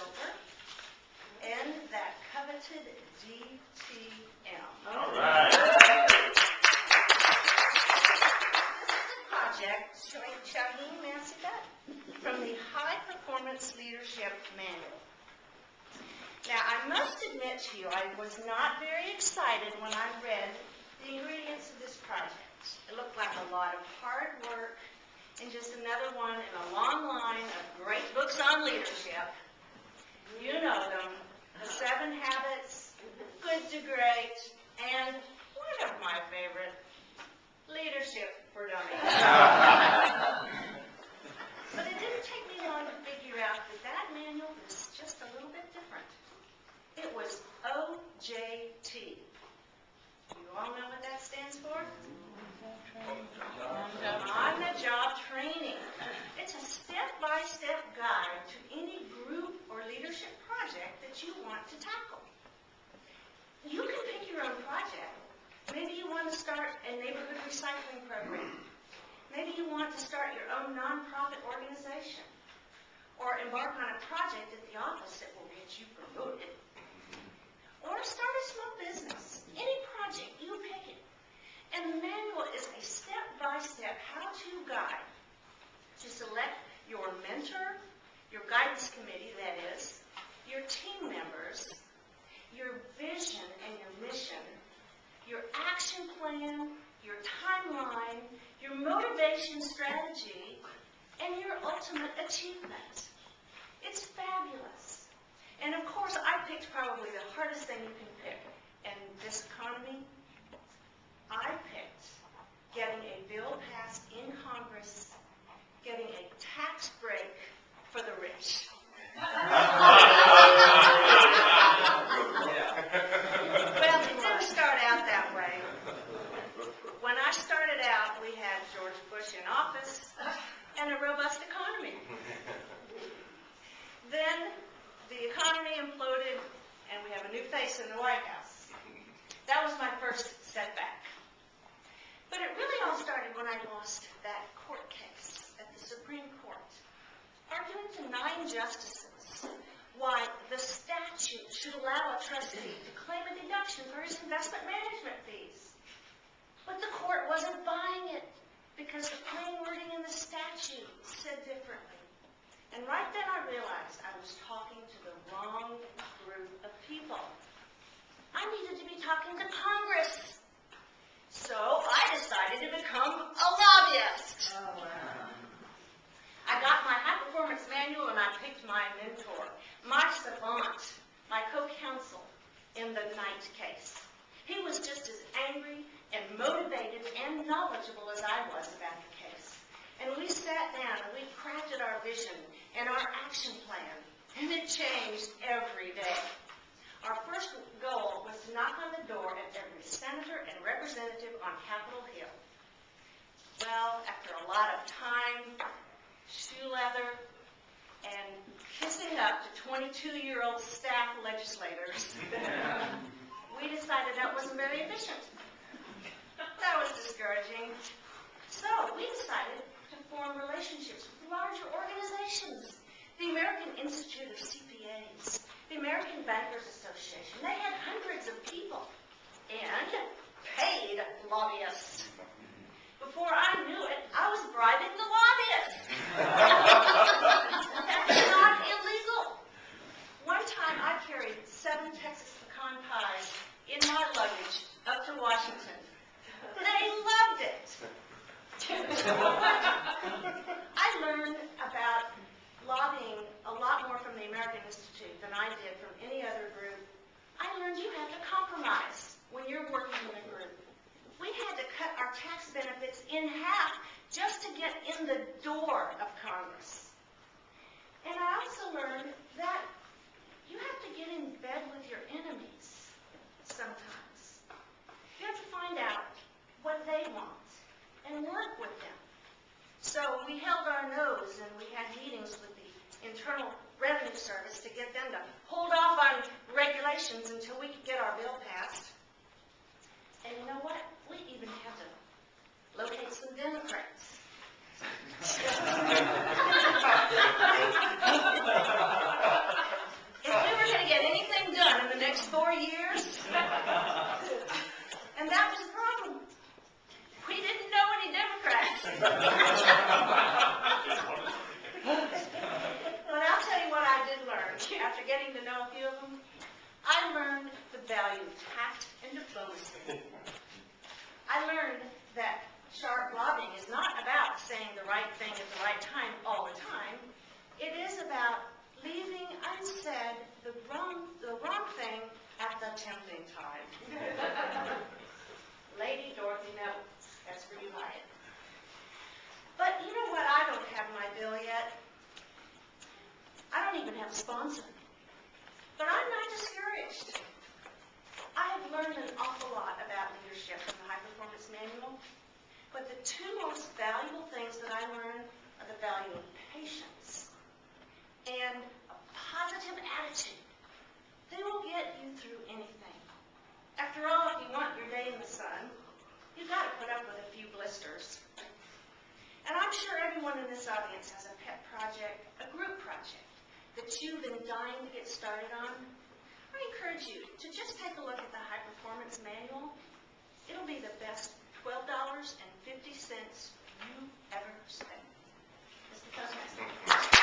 silver and that coveted DTM. All right. This is a project showing Shaheen Massidat from the High Performance Leadership Manual. Now, I must admit to you, I was not very excited when I read the ingredients of this project. It looked like a lot of hard work and just another one in a long line of great books on leadership. You know them, The 7 Habits, Good to Great, and one of my favorite, Leadership for Dummies. But it didn't take me long to figure out that that manual was just a little bit different. It was OJT. You all know what that stands for? On-the-job training. It's a step-by-step guide to any group or leadership project that you want to tackle. You can pick your own project. Maybe you want to start a neighborhood recycling program. Maybe you want to start your own nonprofit organization or embark on a project at the office that will get you promoted. Or start a small business. Any project, you pick it. And the manual is a step-by-step how-to guide to select your mentor, your guidance committee, that is, your team members, your vision and your mission, your action plan, your timeline, your motivation strategy, and your ultimate achievement. It's fabulous. And of course, I picked probably the hardest thing you can pick in this economy. I picked getting a bill passed in Congress, getting a tax break for the rich. Well, it didn't start out that way. When I started out, we had George Bush in office and a robust economy. Then the economy imploded, and we have a new face in the White House. That was my first setback. But it really all started when I lost that court case at the Supreme Court, arguing to 9 justices why the statute should allow a trustee to claim a deduction for his investment management fees. But the court wasn't buying it because the plain wording in the statute said differently. And right then I realized I was talking to the wrong group of people. I needed to be talking to Congress. So I decided to become a lobbyist. Oh, wow. I got my high-performance manual and I picked my mentor, my savant, my co-counsel in the Knight case. He was just as angry and motivated and knowledgeable as I was about the case. And we sat down and we crafted our vision and our action plan, and it changed every day. Our first goal was to knock on the door at every senator and representative on Capitol Hill. Well, after a lot of time, shoe leather, and kissing up to 22-year-old staff legislators, we decided that wasn't very efficient. That was discouraging. So we decided to form relationships with larger organizations. The American Institute of CPAs, the American Bankers Association. They had hundreds of people and paid lobbyists. Before I knew it, I was bribing the lobbyists. That's not illegal. One time I carried 7 Texas pecan pies in my luggage up to Washington. They loved it. I learned about lobbying a lot more from the American Institute than I did from any other group. I learned you have to compromise when you're working in a group. We had to cut our tax benefits in half just to get in the door of Congress. And I also learned that you have to get in bed with your enemies sometimes. You have to find out what they want and work with them. So we held our nose and we had meetings with the Internal Revenue Service to get them to hold off on regulations until we could get our bill passed. And you know what? We even had to locate some Democrats. But I'll tell you what I did learn after getting to know a few of them. I learned the value of tact and diplomacy. I learned that sharp lobbying is not about saying the right thing at the right time all the time. It is about leaving unsaid the wrong thing at the tempting time. Lady Dorothy Notes, that's where you lie it. But you know what I don't have in my bill yet? I don't even have a sponsor. But I'm not discouraged. I have learned an awful lot about leadership from the High Performance Manual, but the two most valuable things that I learned are the value of patience and a positive attitude. They will get you through anything. After all, if you want your day in the sun, you've got to put up with a few blisters. And I'm sure everyone in this audience has a pet project, a group project, that you've been dying to get started on. I encourage you to just take a look at the High Performance Manual. It'll be the best $12.50 you ever spent. Mr. President.